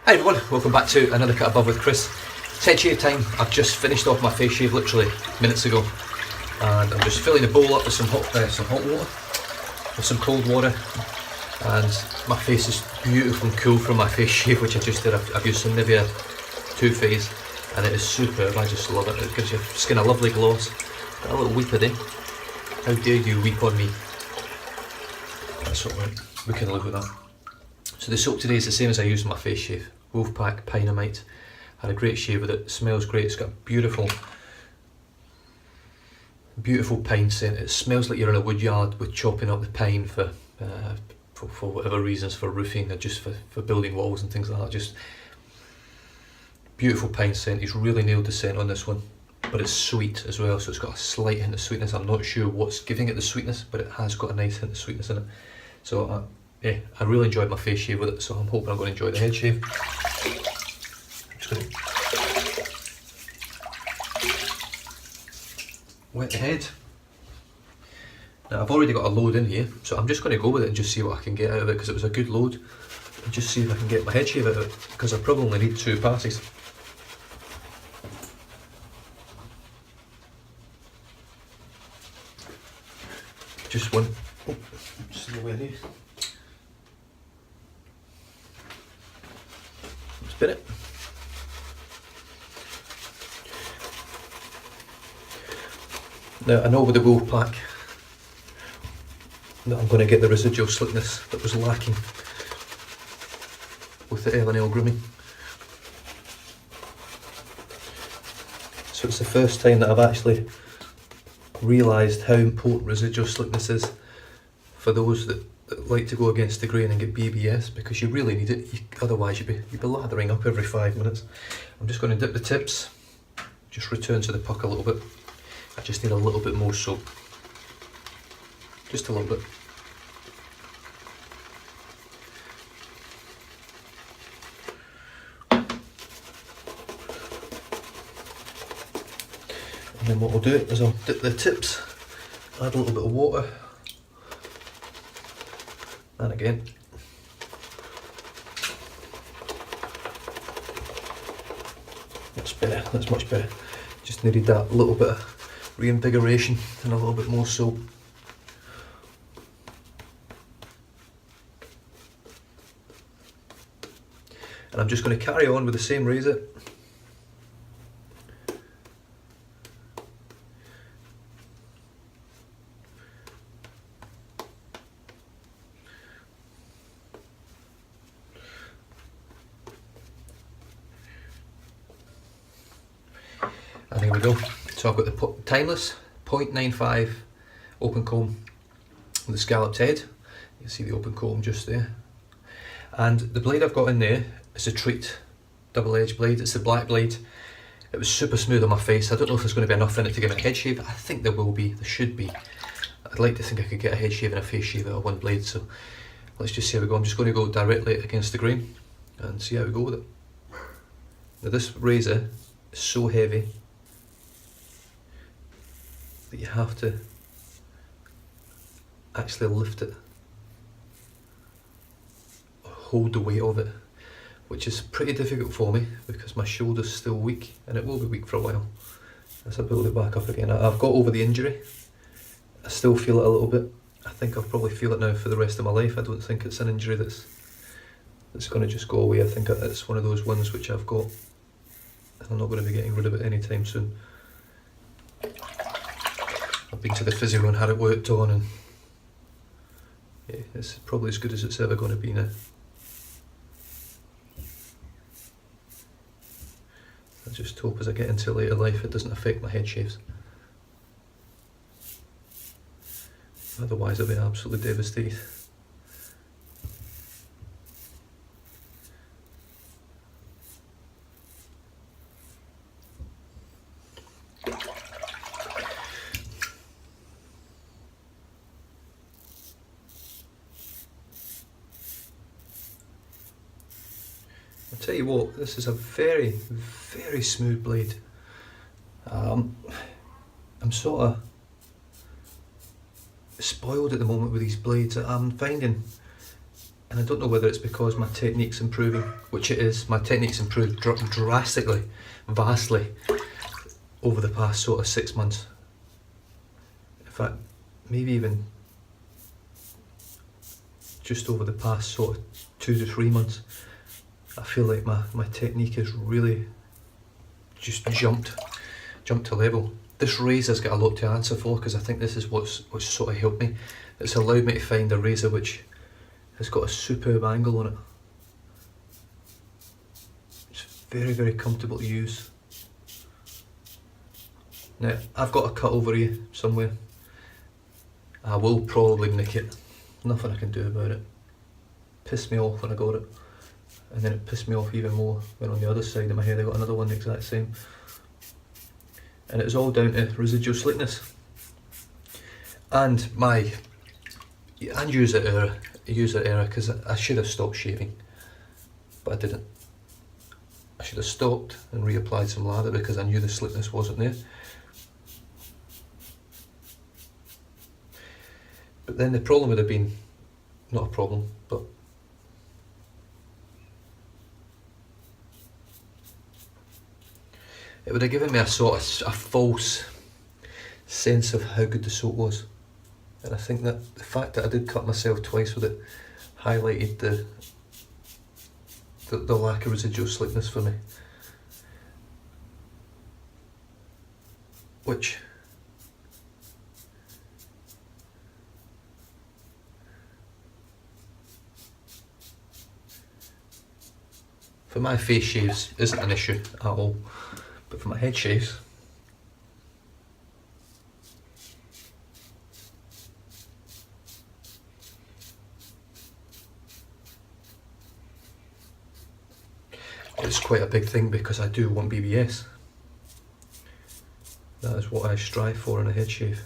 Hi everyone, welcome back to another Cut Above with Chris. It's head shave time. I've just finished off my face shave literally minutes ago, and I'm just filling the bowl up with some hot water, with some cold water, and my face is beautiful and cool from my face shave which I just did. I've used some Nivea Too Faced and it is superb. I just love it. It gives your skin a lovely gloss. Got a little weep a day. How dare you weep on me? That's what we can live with that. So the soap today is the same as I used in my face shave. WOLFPAC Pinomite. Had a great shave with it. Smells great. It's got a beautiful pine scent. It smells like you're in a wood yard with chopping up the pine for whatever reasons, for roofing or just for building walls and things like that. Just beautiful pine scent. He's really nailed the scent on this one. But it's sweet as well, so it's got a slight hint of sweetness. I'm not sure what's giving it the sweetness, but it has got a nice hint of sweetness in it. So yeah, I really enjoyed my face shave with it, so I'm hoping I'm going to enjoy the head shave. I'm just going to wet the head. Now I've already got a load in here, so I'm just going to go with it and just see what I can get out of it, because it was a good load. And just see if I can get my head shave out of it, because I probably only need 2 passes. Just one. Oh, just in the way there. Spin it. Now I know with the WOLFPAC that I'm going to get the residual slickness that was lacking with the L&L grooming. So it's the first time that I've actually realised how important residual slickness is for those that like to go against the grain and get BBS, because you really need it. Otherwise you'd be lathering up every 5 minutes. I'm just going to dip the tips, just return to the puck a little bit. I just need a little bit more soap, just a little bit. And then what I'll do is I'll dip the tips, add a little bit of water, and again. That's better, that's much better. Just needed that little bit of reinvigoration and a little bit more soap. And I'm just going to carry on with the same razor. And here we go. So I've got the Timeless 0.95 open comb with the scalloped head. You can see the open comb just there. And the blade I've got in there is a Treat double-edged blade. It's the black blade. It was super smooth on my face. I don't know if there's going to be enough in it to give it a head shave. I think there will be. There should be. I'd like to think I could get a head shave and a face shave out of one blade. So let's just see how we go. I'm just going to go directly against the grain and see how we go with it. Now this razor is so heavy that you have to actually lift it, or hold the weight of it, which is pretty difficult for me because my shoulder's still weak, and it will be weak for a while as I build it back up again. I've got over the injury. I still feel it a little bit. I think I'll probably feel it now for the rest of my life. I don't think it's an injury that's going to just go away. I think it's one of those ones which I've got, and I'm not going to be getting rid of it anytime soon. I've been to the physio and had it worked on, and yeah, it's probably as good as it's ever going to be now. I just hope as I get into later life it doesn't affect my head shaves. Otherwise I'll be absolutely devastated. I'll tell you what, this is a very, very smooth blade. I'm sort of spoiled at the moment with these blades. I'm finding And I don't know whether it's because my technique's improving, which it is. My technique's improved drastically, vastly, over the past sort of 6 months. In fact, maybe even just over the past sort of 2 to 3 months. I feel like my technique has really just jumped to level. This razor's got a lot to answer for, because I think this is what's sort of helped me. It's allowed me to find a razor which has got a superb angle on it. It's very, very comfortable to use. Now, I've got a cut over here somewhere. I will probably nick it. Nothing I can do about it. Pissed me off when I got it. And then it pissed me off even more when on the other side of my head I got another one the exact same. And it was all down to residual slickness. And my user error, because I should have stopped shaving, but I didn't. I should have stopped and reapplied some lather because I knew the slickness wasn't there. But then the problem would have been, not a problem, but it would have given me a sort of a false sense of how good the soap was. And I think that the fact that I did cut myself twice with it highlighted the lack of residual slickness for me. Which for my face shaves isn't an issue at all, but for my head shaves, it's quite a big thing, because I do want BBS. That is what I strive for in a head shave.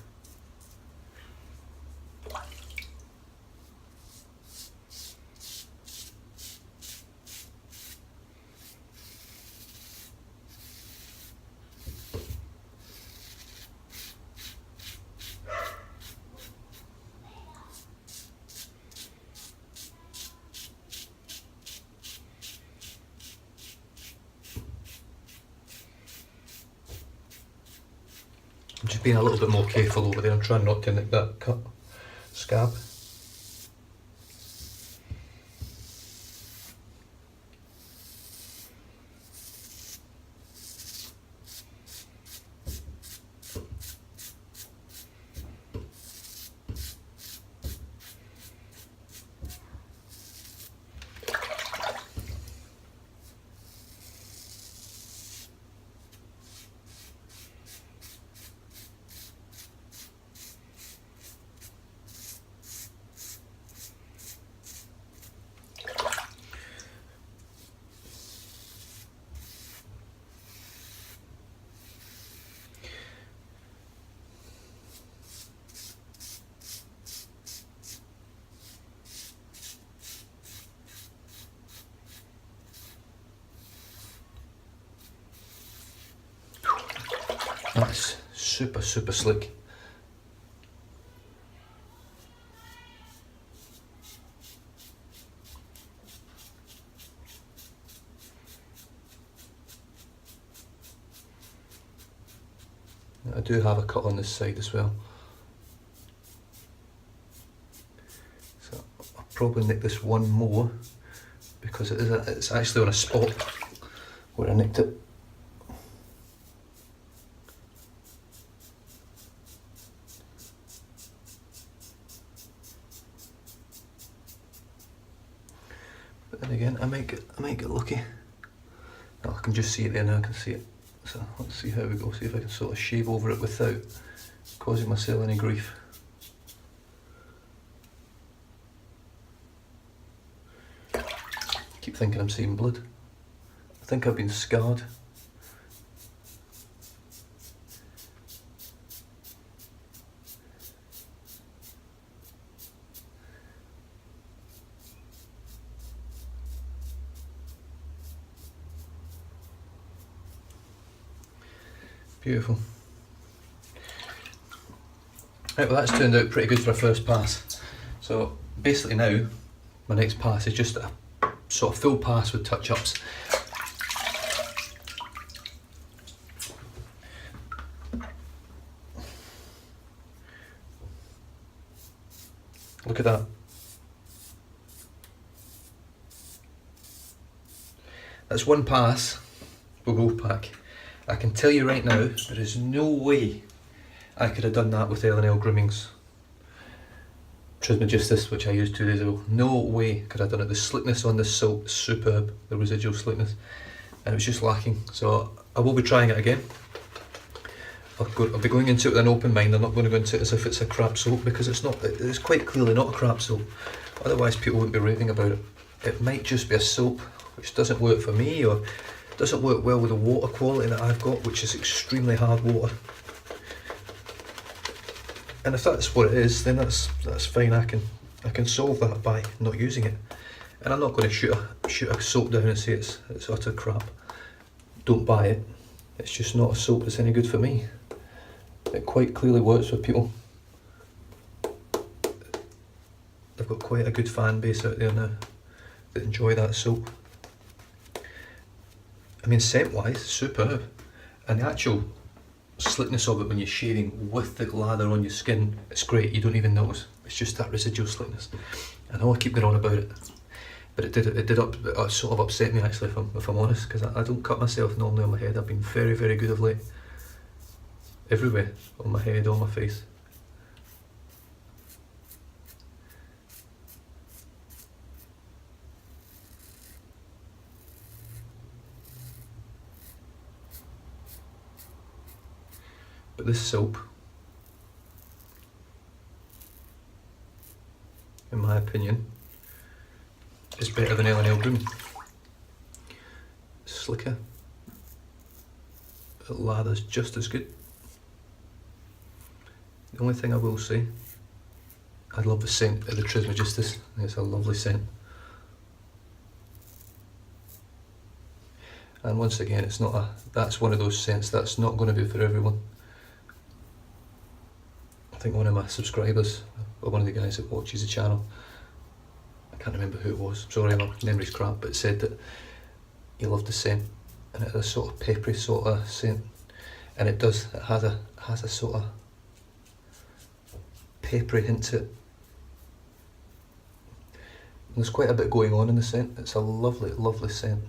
I'm just being a little bit more careful over there. I'm trying not to nick that cut scab. That's super, super slick. I do have a cut on this side as well. So I'll probably nick this one more, because it's actually on a spot where I nicked it. But then again, I might get lucky. Oh, I can just see it there now, I can see it. So let's see how we go, see if I can sort of shave over it without causing myself any grief. I keep thinking I'm seeing blood. I think I've been scarred. Beautiful. Right, well that's turned out pretty good for a first pass. So basically now, my next pass is just a sort of full pass with touch-ups. Look at that. That's one pass with WOLFPAC. I can tell you right now, there is no way I could have done that with L&L Grooming's Trismegistus, which I used 2 days ago. No way could I have done it. The slickness on this soap is superb, the residual slickness, and it was just lacking. So I will be trying it again. I'll be going into it with an open mind. I'm not going to go into it as if it's a crap soap, because it's not. It's quite clearly not a crap soap. Otherwise people wouldn't be raving about it. It might just be a soap which doesn't work for me, or doesn't work well with the water quality that I've got, which is extremely hard water. And if that's what it is, then that's fine. I can solve that by not using it. And I'm not going to shoot a soap down and say it's utter crap. Don't buy it. It's just not a soap that's any good for me. It quite clearly works for people. They've got quite a good fan base out there now that enjoy that soap. I mean, scent wise, superb. And the actual slickness of it when you're shaving with the lather on your skin, it's great. You don't even notice. It's just that residual slickness. I know I keep going on about it, but it sort of upset me actually, if I'm honest, because I don't cut myself normally on my head. I've been very, very good of late. Everywhere, on my head, on my face. But this soap, in my opinion, is better than L&L Grooming. It's slicker. It lathers just as good. The only thing I will say, I love the scent of the Trismegistus. It's a lovely scent. And once again, that's one of those scents that's not going to be for everyone. I think one of my subscribers, or one of the guys that watches the channel, I can't remember who it was, sorry, my memory's crap, but said that he loved the scent, and it had a sort of peppery sort of scent, and it does, it has a sort of peppery hint to it. There's quite a bit going on in the scent. It's a lovely, lovely scent.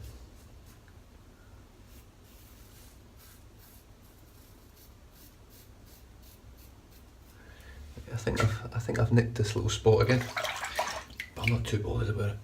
I think I've nicked this little spot again, but I'm not too bothered about it.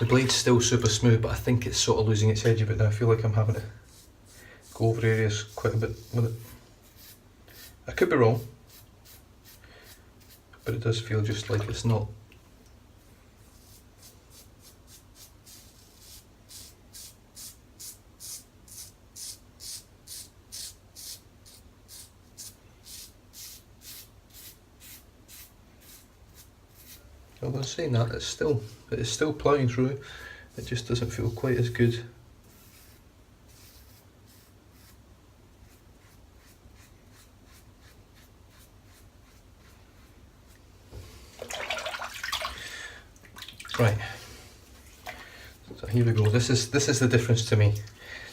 The blade's still super smooth, but I think it's sort of losing its edge a bit now. I feel like I'm having to go over areas quite a bit with it. I could be wrong, but it does feel just like it's not. Although saying that, it is still ploughing through. It just doesn't feel quite as good. So here we go. This is the difference to me.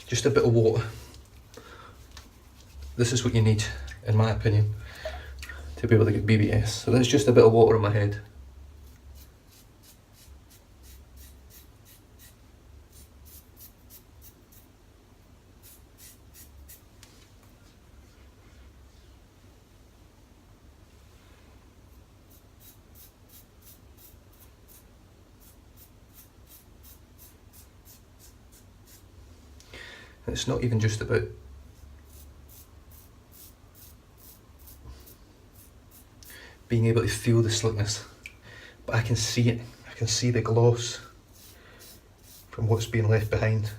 Just a bit of water. This is what you need, in my opinion, to be able to get BBS. So that's just a bit of water on my head. And it's not even just about being able to feel the slickness, but I can see it. I can see the gloss from what's being left behind.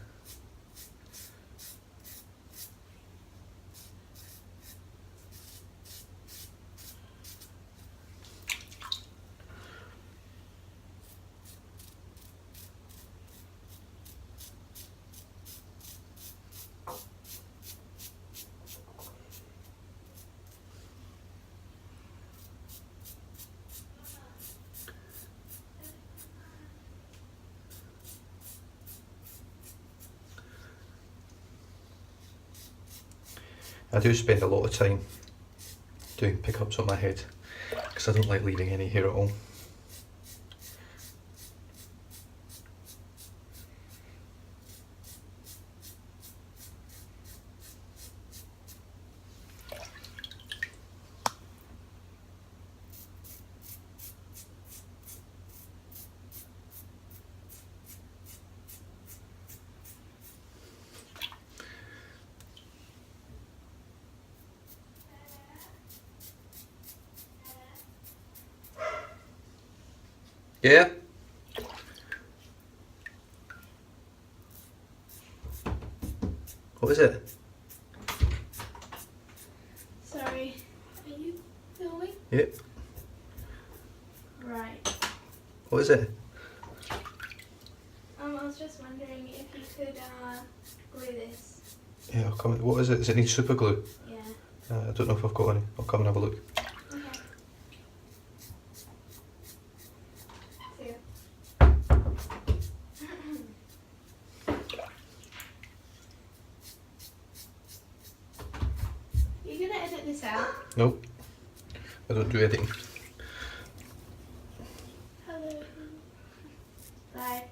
I do spend a lot of time doing pickups on my head because I don't like leaving any hair at all. Yeah? What is it? Sorry, are you filming? Yep. Right. What is it? I was just wondering if you could glue this. Yeah, I'll come. What is it? Does it need super glue? Yeah. I don't know if I've got any. I'll come and have a look. Okay. See you. You gonna edit this out? Nope. I don't do editing. Hello. Bye.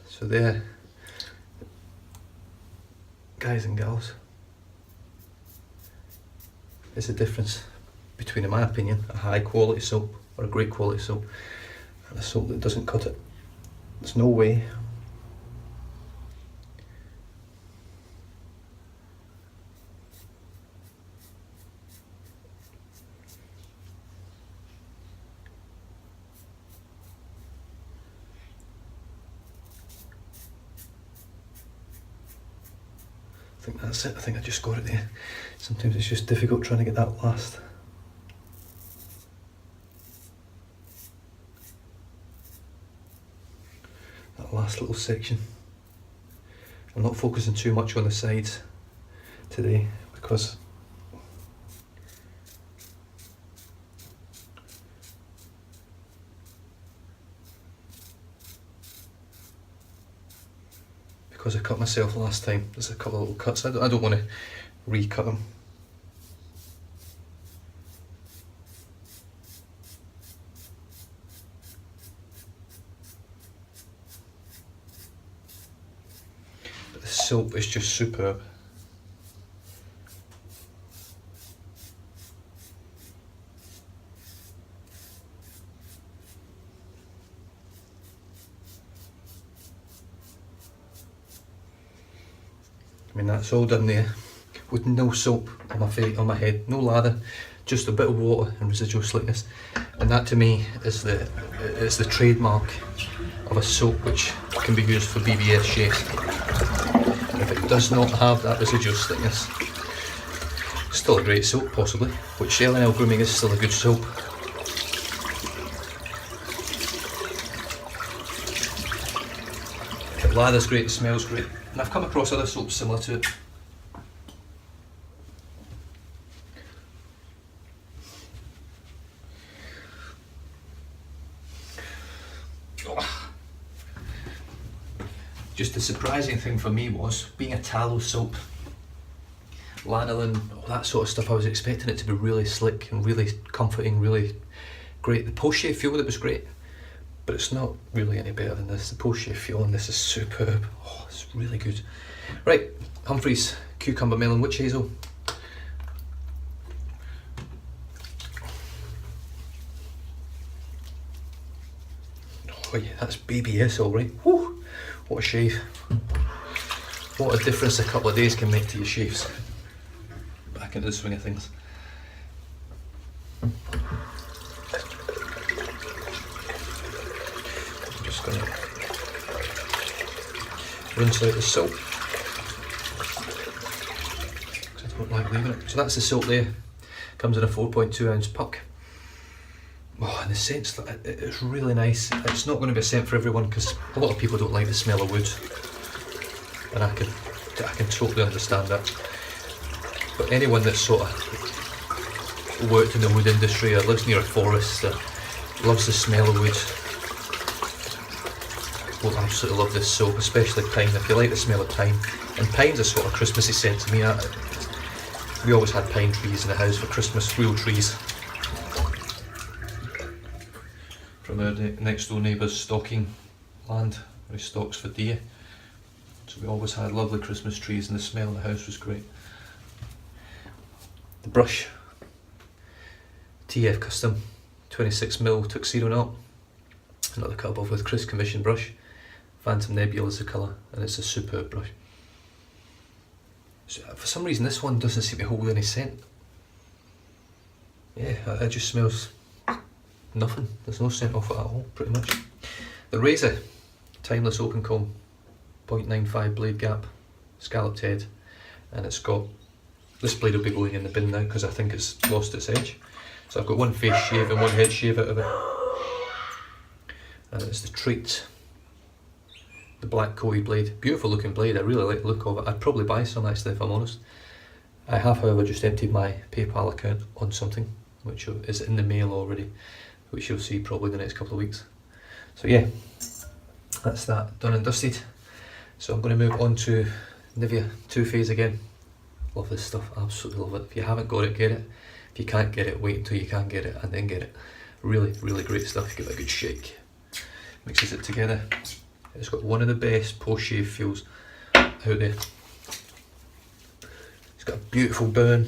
So there, guys and gals, is the difference between, in my opinion, a high quality soap or a great quality soap and a soap that doesn't cut it. There's no way. I think that's it. I think I just got it there. Sometimes it's just difficult trying to get that last. That last little section. I'm not focusing too much on the sides today because I cut myself last time. There's a couple of little cuts. I don't want to recut them. But the soap is just superb. I mean, that's all done there with no soap on my face, on my head, no lather, just a bit of water and residual slickness. And that to me is the trademark of a soap which can be used for BBS shapes. If it does not have that residual slickness, it's still a great soap possibly, which L&L Grooming is still a good soap. It lathers great, it smells great. And I've come across other soaps similar to it. Just the surprising thing for me was, being a tallow soap, lanolin, all that sort of stuff, I was expecting it to be really slick and really comforting, really great. The post-shave feel of it was great, but it's not really any better than this. The post-shave feel on this is superb. Oh, it's really good. Right, Humphreys Cucumber Melon Witch Hazel. Oh yeah, that's BBS alright. Whew, what a shave. What a difference a couple of days can make to your shaves. Back into the swing of things. I'm just going to rinse out the soap, because I don't like leaving it. So that's the soap there. Comes in a 4.2 ounce puck. Oh, and the scent's, it's really nice. It's not going to be a scent for everyone because a lot of people don't like the smell of wood, and I can totally understand that. But anyone that's sort of worked in the wood industry or lives near a forest or loves the smell of wood will absolutely love this soap, especially pine. If you like the smell of pine, and pine's a sort of Christmassy scent to me. We always had pine trees in the house for Christmas, real trees. From our next door neighbour's stocking land, where he stocks for deer. So we always had lovely Christmas trees, and the smell in the house was great. The brush, TF Custom 26mm Tuxedo Knot, another cut above with Chris commission brush. Phantom Nebula is the colour, and it's a superb brush. So for some reason this one doesn't seem to hold any scent. Yeah, it just smells nothing. There's no scent off it at all, pretty much. The Razor Timeless Open Comb, 0.95 blade gap, scalloped head, and it's got, this blade will be going in the bin now because I think it's lost its edge. So I've got one face shave and one head shave out of it. And it's the Treat, the black Koi blade. Beautiful looking blade, I really like the look of it. I'd probably buy some actually if I'm honest. I have however just emptied my PayPal account on something which is in the mail already, which you'll see probably in the next couple of weeks. So yeah, that's that done and dusted. So I'm going to move on to Nivea Too Phase again. Love this stuff, absolutely love it. If you haven't got it, get it. If you can't get it, wait until you can get it and then get it. Really, really great stuff. Give it a good shake. Mixes it together. It's got one of the best post-shave feels out there. It's got a beautiful burn.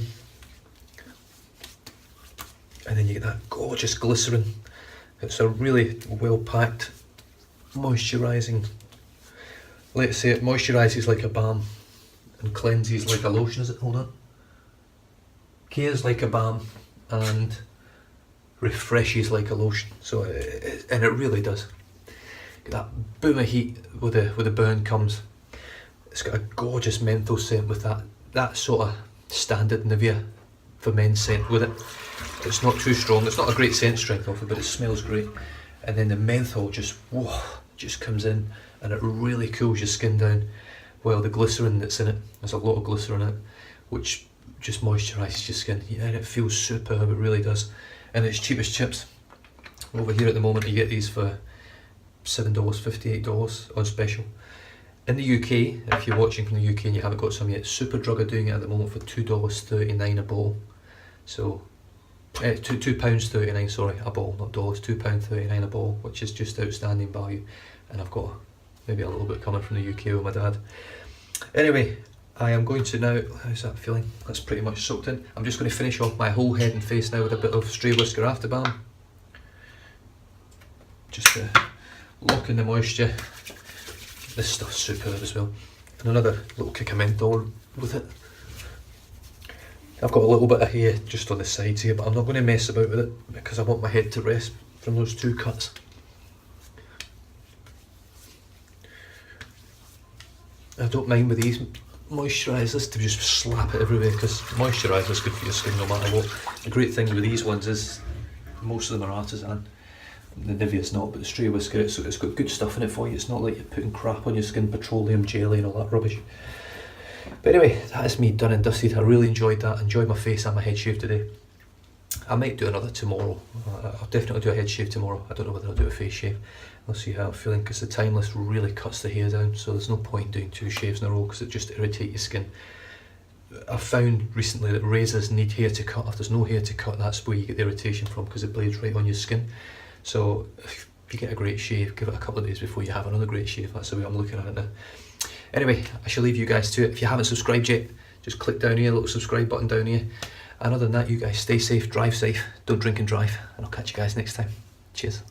And then you get that gorgeous glycerin. It's a really well packed, moisturising, let's say it moisturises like a balm and cleanses like a lotion, is it? Hold on. Cares like a balm and refreshes like a lotion. So, and it really does. Get that boom of heat with the burn comes. It's got a gorgeous menthol scent with that sort of standard Nivea for men's scent with it. It's not too strong, it's not a great scent strength of it, but it smells great. And then the menthol just comes in and it really cools your skin down. Well, the glycerin that's in it, there's a lot of glycerin in it, which just moisturises your skin. Yeah, and it feels superb, it really does. And it's cheap as chips. Over here at the moment you get these for $7, $58 on special. In the UK, if you're watching from the UK and you haven't got some yet, Superdrug are doing it at the moment for $2.39 a bottle. So £2.39, sorry, a bottle, not dollars, £2.39 a bottle, which is just outstanding value. And I've got maybe a little bit coming from the UK with my dad. Anyway, I am going to now, how's that feeling? That's pretty much soaked in. I'm just going to finish off my whole head and face now with a bit of Stray Whisker After Balm. Just to lock in the moisture. This stuff's superb as well. And another little kick of menthol with it. I've got a little bit of hair just on the sides here, but I'm not going to mess about with it because I want my head to rest from those two cuts. I don't mind with these moisturisers to just slap it everywhere because moisturiser is good for your skin no matter what. The great thing with these ones is most of them are artisan. The Nivea's not, but the Stray Whisker, it's got good stuff in it for you. It's not like you're putting crap on your skin, petroleum jelly and all that rubbish. But anyway, that is me done and dusted. I really enjoyed that. Enjoyed my face and my head shave today. I might do another tomorrow. I'll definitely do a head shave tomorrow. I don't know whether I'll do a face shave. I'll see how I'm feeling, because the timeless really cuts the hair down, so there's no point doing 2 shaves in a row because it just irritates your skin. I've found recently that razors need hair to cut. If there's no hair to cut, that's where you get the irritation from, because it blades right on your skin. So if you get a great shave, give it a couple of days before you have another great shave. That's the way I'm looking at it now. Anyway, I shall leave you guys to it. If you haven't subscribed yet, just click down here, little subscribe button down here. And other than that, you guys stay safe, drive safe, don't drink and drive, and I'll catch you guys next time. Cheers.